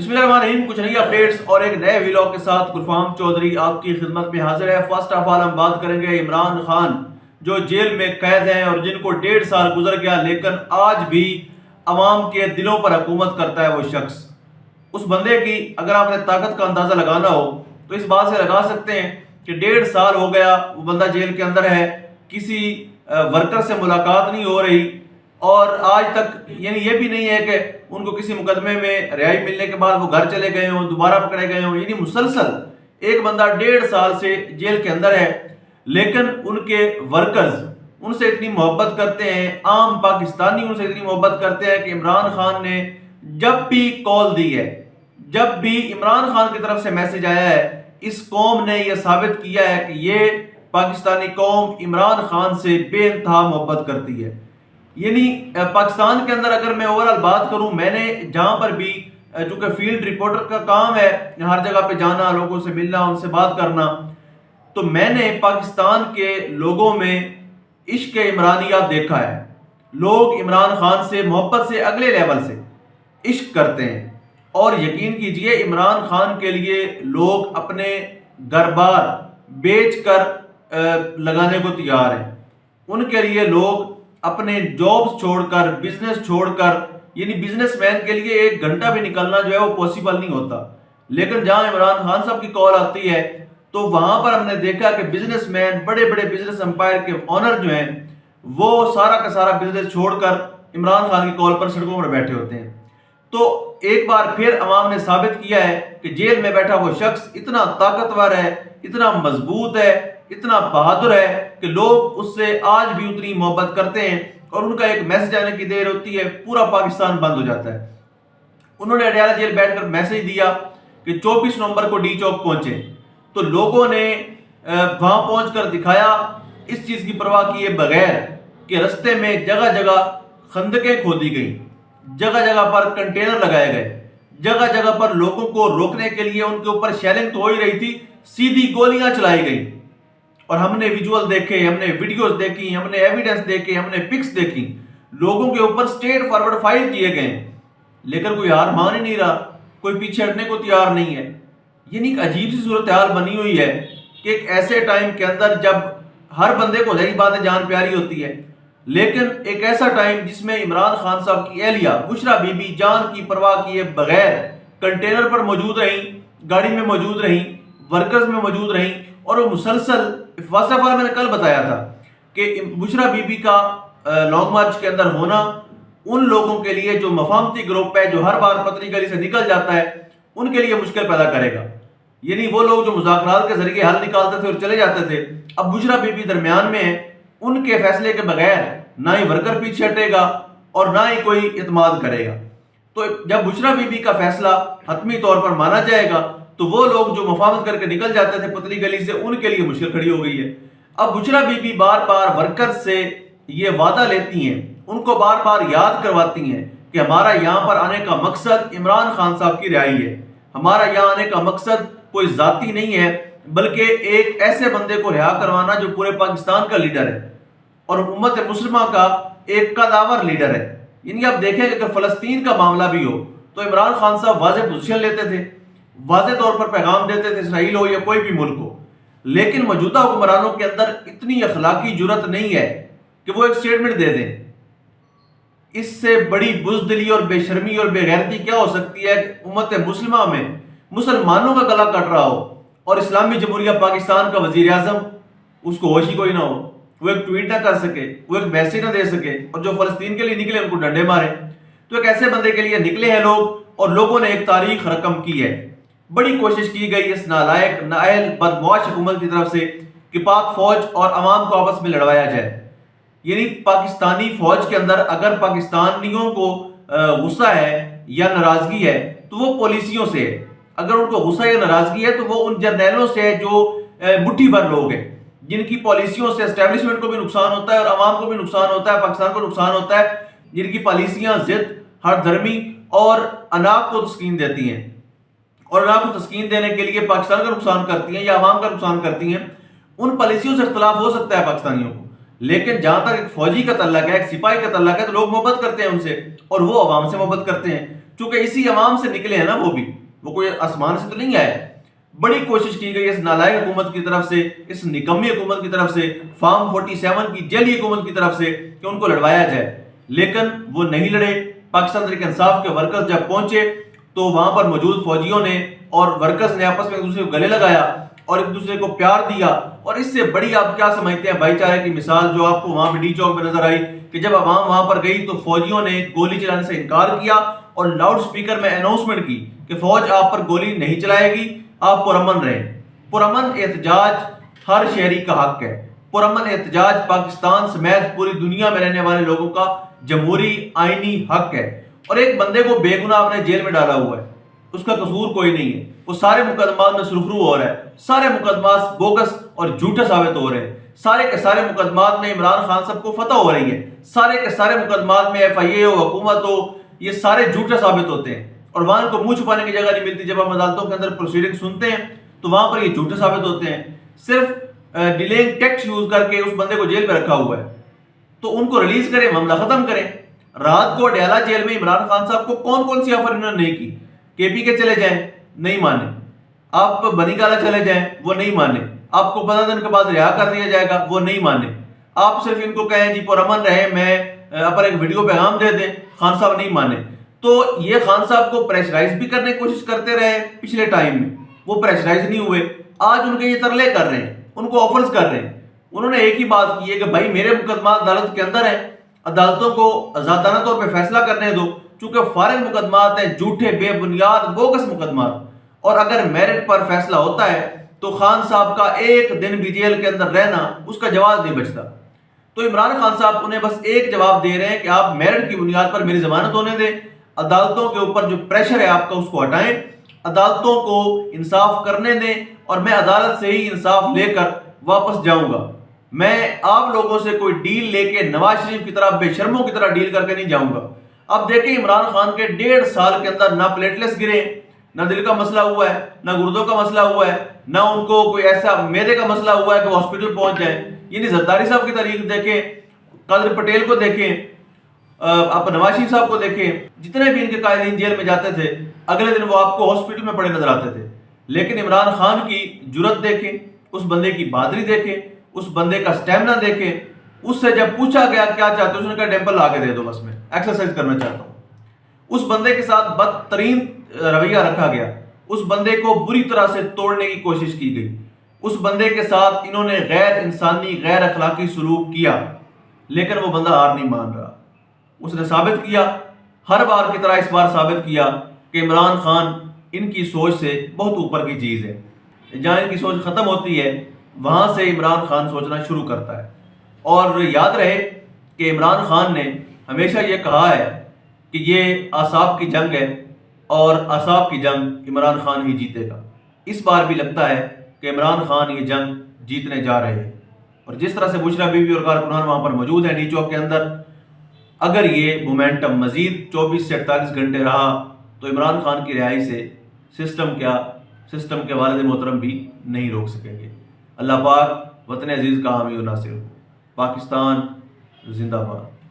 بسم اللہ الرحمن الرحیم. کچھ نئی اپڈیٹس اور ایک نئے ویلاگ کے ساتھ گلفام چودھری آپ کی خدمت میں حاضر ہے. فرسٹ آف آل ہم بات کریں گے عمران خان جو جیل میں قید ہیں اور جن کو 1.5 سال گزر گیا لیکن آج بھی عوام کے دلوں پر حکومت کرتا ہے. وہ شخص اس بندے کی اگر آپ نے طاقت کا اندازہ لگانا ہو تو اس بات سے لگا سکتے ہیں کہ 1.5 سال ہو گیا وہ بندہ جیل کے اندر ہے, کسی ورکر سے ملاقات نہیں ہو رہی اور آج تک یعنی یہ بھی نہیں ہے کہ ان کو کسی مقدمے میں رہائی ملنے کے بعد وہ گھر چلے گئے ہوں, دوبارہ پکڑے گئے ہوں. یعنی مسلسل ایک بندہ 1.5 سال سے جیل کے اندر ہے لیکن ان کے ورکرز ان سے اتنی محبت کرتے ہیں, عام پاکستانی ان سے اتنی محبت کرتے ہیں کہ عمران خان نے جب بھی کال دی ہے, جب بھی عمران خان کی طرف سے میسج آیا ہے, اس قوم نے یہ ثابت کیا ہے کہ یہ پاکستانی قوم عمران خان سے بے انتہا محبت کرتی ہے. یعنی پاکستان کے اندر اگر میں اوورال بات کروں, میں نے جہاں پر بھی چونکہ فیلڈ رپورٹر کا کام ہے ہر جگہ پہ جانا, لوگوں سے ملنا, ان سے بات کرنا, تو میں نے پاکستان کے لوگوں میں عشق عمرانیات دیکھا ہے. لوگ عمران خان سے محبت سے اگلے لیول سے عشق کرتے ہیں اور یقین کیجئے عمران خان کے لیے لوگ اپنے گھر بار بیچ کر لگانے کو تیار ہیں. ان کے لیے لوگ اپنے جابز چھوڑ کر, بزنس چھوڑ کر, یعنی بزنس مین کے لیے 1 گھنٹہ بھی نکلنا جو ہے وہ پاسبل نہیں ہوتا, لیکن جہاں عمران خان صاحب کی کال آتی ہے تو وہاں پر ہم نے دیکھا کہ بزنس مین, بڑے بڑے بزنس امپائر کے اونر جو ہیں وہ سارا کا سارا بزنس چھوڑ کر عمران خان کی کال پر سڑکوں پر بیٹھے ہوتے ہیں. تو ایک بار پھر عوام نے ثابت کیا ہے کہ جیل میں بیٹھا وہ شخص اتنا طاقتور ہے, اتنا مضبوط ہے, اتنا بہادر ہے کہ لوگ اس سے آج بھی اتنی محبت کرتے ہیں اور ان کا ایک میسج آنے کی دیر ہوتی ہے پورا پاکستان بند ہو جاتا ہے. انہوں نے اڈیالہ جیل بیٹھ کر میسج دیا کہ 24 نومبر کو ڈی چوک پہنچے, تو لوگوں نے وہاں پہنچ کر دکھایا اس چیز کی پرواہ کیے بغیر کہ رستے میں جگہ جگہ خندقیں کھودی گئیں, جگہ جگہ پر کنٹینر لگائے گئے, جگہ جگہ پر لوگوں کو روکنے کے لیے ان کے اوپر شیلنگ تو ہو ہی رہی تھی, سیدھی گولیاں چلائی گئیں. اور ہم نے ویجول دیکھے, ہم نے ویڈیوز دیکھی, ہم نے ایویڈنس دیکھے, ہم نے پکس دیکھی, لوگوں کے اوپر سٹیٹ فارورڈ فائر کیے گئے لیکن کوئی ہار مان ہی نہیں رہا, کوئی پیچھے ہٹنے کو تیار نہیں ہے. یعنی ایک عجیب سی صورتحال بنی ہوئی ہے کہ ایک ایسے ٹائم کے اندر جب ہر بندے کو ظاہری بات جان پیاری ہوتی ہے, لیکن ایک ایسا ٹائم جس میں عمران خان صاحب کی اہلیہ بشرا بی بی جان کی پرواہ کیے بغیر کنٹینر پر موجود رہیں, گاڑی میں موجود رہیں, ورکرز میں موجود رہیں, اور وہ مسلسل فلسفہ میں نے کل بتایا تھا کہ بشرا بی بی کا لانگ مارچ کے اندر ہونا ان لوگوں کے لیے جو مفاہمتی گروپ ہے, جو ہر بار پتری گلی سے نکل جاتا ہے, ان کے لیے مشکل پیدا کرے گا. یعنی وہ لوگ جو مذاکرات کے ذریعے حل نکالتے تھے اور چلے جاتے تھے, اب بشرا بی بی درمیان میں ہے, ان کے فیصلے کے بغیر نہ ہی ورکر پیچھے ہٹے گا اور نہ ہی کوئی اعتماد کرے گا. تو جب بشرا بی بی کا فیصلہ حتمی طور پر مانا جائے گا تو وہ لوگ جو مفاہمت کر کے نکل جاتے تھے پتلی گلی سے, ان کے لیے مشکل کھڑی ہو گئی ہے. اب بشرا بی بی بار بار ورکر سے یہ وعدہ لیتی ہیں, ان کو بار بار یاد کرواتی ہیں کہ ہمارا یہاں پر آنے کا مقصد عمران خان صاحب کی رہائی ہے, ہمارا یہاں آنے کا مقصد کوئی ذاتی نہیں ہے بلکہ ایک ایسے بندے کو رہا کروانا جو پورے پاکستان کا لیڈر ہے اور امت مسلمہ کا ایک قداور لیڈر ہے. یعنی آپ دیکھیں کہ اگر فلسطین کا معاملہ بھی ہو تو عمران خان صاحب واضح پوزیشن لیتے تھے, واضح طور پر پیغام دیتے تھے, اسرائیل ہو یا کوئی بھی ملک ہو, لیکن موجودہ حکمرانوں کے اندر اتنی اخلاقی جرت نہیں ہے کہ وہ ایک سٹیٹمنٹ دے دیں. اس سے بڑی بزدلی اور بے شرمی اور بے غیرتی کیا ہو سکتی ہے کہ امت مسلمہ میں مسلمانوں کا گلا کٹ رہا ہو اور اسلامی جمہوریہ پاکستان کا وزیر اعظم اس کو ہوش ہی کوئی نہ ہو, وہ ایک ٹویٹ نہ کر سکے, وہ ایک میسج نہ دے سکے, اور جو فلسطین کے لیے نکلے ان کو ڈنڈے مارے. تو ایک ایسے بندے کے لیے نکلے ہیں لوگ اور لوگوں نے ایک تاریخ رقم کی ہے. بڑی کوشش کی گئی اس نالائق, نااہل, بدمعاش حکومت کی طرف سے کہ پاک فوج اور عوام کو آپس میں لڑوایا جائے. یعنی پاکستانی فوج کے اندر اگر پاکستانیوں کو غصہ ہے یا ناراضگی ہے تو وہ پالیسیوں سے ہے, اگر ان کو غصہ یا ناراضگی ہے تو وہ ان جرنیلوں سے ہے جو مٹھی بھر لوگ ہیں جن کی پالیسیوں سے اسٹیبلشمنٹ کو بھی نقصان ہوتا ہے اور عوام کو بھی نقصان ہوتا ہے, پاکستان کو نقصان ہوتا ہے, جن کی پالیسیاں ضد, ہر دھرمی اور اناپ کو تسکین دیتی ہیں اور اناپ کو تسکین دینے کے لیے پاکستان کا نقصان کرتی ہیں یا عوام کا نقصان کرتی ہیں. ان پالیسیوں سے اختلاف ہو سکتا ہے پاکستانیوں کو, لیکن جہاں تک ایک فوجی کا تعلق ہے, ایک سپاہی کا تعلق ہے, تو لوگ محبت کرتے ہیں ان سے اور وہ عوام سے محبت کرتے ہیں. چونکہ اسی عوام سے نکلے ہیں نا، وہ کوئی آسمان سے تو نہیں آئے. بڑی کوشش کی گئی اس نالائق حکومت کی طرف سے، اس نکمی حکومت کی طرف سے، فارم 47 کی جعلی حکومت کی طرف سے کہ ان کو لڑوایا جائے، لیکن وہ نہیں لڑے. پاکستان تحریک انصاف کے ورکرز جب پہنچے تو وہاں پر موجود فوجیوں نے اور ورکرز نے آپس میں ایک دوسرے کو گلے لگایا اور ایک دوسرے کو پیار دیا. اور اس سے بڑی آپ کیا سمجھتے ہیں بھائی چارے کی مثال جو آپ کو وہاں پہ ڈی چوک میں نظر آئی کہ جب عوام وہاں پر گئی تو فوجیوں نے گولی چلانے سے انکار کیا اور لاؤڈ سپیکر میں اناؤنسمنٹ کی کہ فوج آپ پر گولی نہیں چلائے گی، آپ پرامن رہیں. پرامن احتجاج ہر شہری کا حق ہے. پرامن احتجاج پاکستان سمیت پوری دنیا میں رہنے والے لوگوں کا جمہوری آئینی حق ہے. اور ایک بندے کو بے گناہ آپ نے جیل میں ڈالا ہوا ہے، اس کا قصور کوئی نہیں ہے، وہ سارے مقدمات میں سرخرو ہو رہا ہے، سارے مقدمات بوگس اور جھوٹے ثابت ہو رہے ہیں، سارے کے سارے مقدمات میں عمران خان صاحب کو فتح ہو رہی ہے، سارے کے سارے مقدمات میں FIA ہو، حکومت ہو، یہ سارے جھوٹے ثابت ہوتے ہیں. اور وہاں کو منہ چھپانے کی جگہ نہیں ملتی. جب ہم عدالتوں کے اندر پروسیڈنگ سنتے ہیں تو وہاں پر یہ جھوٹے ثابت ہوتے ہیں. صرف ڈیلنگ ٹیکس یوز کر کے اس بندے کو جیل میں رکھا ہوا ہے، تو ان کو ریلیز کریں، معاملہ ختم کریں. رات کو ڈیالہ جیل میں عمران خان صاحب کو کون سی آفر انہوں نے نہیں کی؟ KP کے چلے جائیں، نہیں مانے. آپ بنی گالا چلے جائیں، وہ نہیں مانے. آپ کو 15 دن کے بعد رہا کر دیا جائے گا، وہ نہیں مانے. آپ صرف ان کو کہیں جی پرامن رہے، میں اپنا ایک ویڈیو پیغام دے دیں، خان صاحب نہیں مانے. تو یہ خان صاحب کو پریشرائز بھی کرنے کی کوشش کرتے رہے پچھلے ٹائم میں، وہ پریشرائز نہیں ہوئے. آج ان کے یہ ترلے کر رہے ہیں، ان کو آفرز کر رہے ہیں. انہوں نے ایک ہی بات کی ہے کہ بھائی میرے مقدمات عدالت کے اندر ہیں، عدالتوں کو آزادانہ طور پہ فیصلہ کرنے دو، چونکہ فارغ مقدمات ہیں، جھوٹے بے بنیاد بوگس مقدمات. اور اگر میرٹ پر فیصلہ ہوتا ہے تو خان صاحب کا ایک دن بھی جیل کے اندر رہنا اس کا جواز نہیں بچتا. تو عمران خان صاحب انہیں بس ایک جواب دے رہے ہیں کہ آپ میرٹ کی بنیاد پر میری ضمانت ہونے دیں، عدالتوں کے اوپر جو پریشر ہے آپ کا اس کو ہٹائیں، عدالتوں کو انصاف کرنے دیں، اور میں عدالت سے ہی انصاف لے کر واپس جاؤں گا. میں آپ لوگوں سے کوئی ڈیل لے کے نواز شریف کی طرح بے شرموں کی طرح ڈیل کر کے نہیں جاؤں گا. اب دیکھیں عمران خان کے 1.5 سال کے اندر نہ پلیٹلیٹس گرے، نہ دل کا مسئلہ ہوا ہے، نہ گردوں کا مسئلہ ہوا ہے، نہ ان کو کوئی ایسا میدے کا مسئلہ ہوا ہے کہ وہ ہاسپٹل پہنچ جائیں. یعنی زرداری صاحب کی تاریخ دیکھیں، قادر پٹیل کو دیکھیں، آپ نواز شریف صاحب کو دیکھیں، جتنے بھی ان کے قائدین جیل میں جاتے تھے اگلے دن وہ آپ کو ہاسپٹل میں پڑے نظر آتے تھے. لیکن عمران خان کی جرت دیکھیں، اس بندے کی بہادری دیکھیں، اس بندے کا سٹیمنا دیکھیں. اس سے جب پوچھا گیا کیا چاہتے ہو، اس نے کہا ڈیمپل لا کے دے دو، بس میں ایکسرسائز کرنا چاہتا ہوں. اس بندے کے ساتھ بدترین رویہ رکھا گیا، اس بندے کو بری طرح سے توڑنے کی کوشش کی گئی، اس بندے کے ساتھ انہوں نے غیر انسانی غیر اخلاقی سلوک کیا. لیکن وہ بندہ ہار نہیں مان رہا. اس نے ثابت کیا، ہر بار کی طرح اس بار ثابت کیا کہ عمران خان ان کی سوچ سے بہت اوپر کی چیز ہے. جہاں ان کی سوچ ختم ہوتی ہے وہاں سے عمران خان سوچنا شروع کرتا ہے. اور یاد رہے کہ عمران خان نے ہمیشہ یہ کہا ہے کہ یہ اعصاب کی جنگ ہے اور اعصاب کی جنگ عمران خان ہی جیتے گا. اس بار بھی لگتا ہے کہ عمران خان یہ جنگ جیتنے جا رہے ہیں. اور جس طرح سے بشرا بی بی اور کارکنان وہاں پر موجود ہیں ڈی چوک کے اندر، اگر یہ مومنٹم مزید 24 سے 48 گھنٹے رہا تو عمران خان کی رہائی سے سسٹم کے والد محترم بھی نہیں روک سکیں گے. اللہ پاک وطن عزیز کا حامی و ناصر ہو. پاکستان زندہ باد.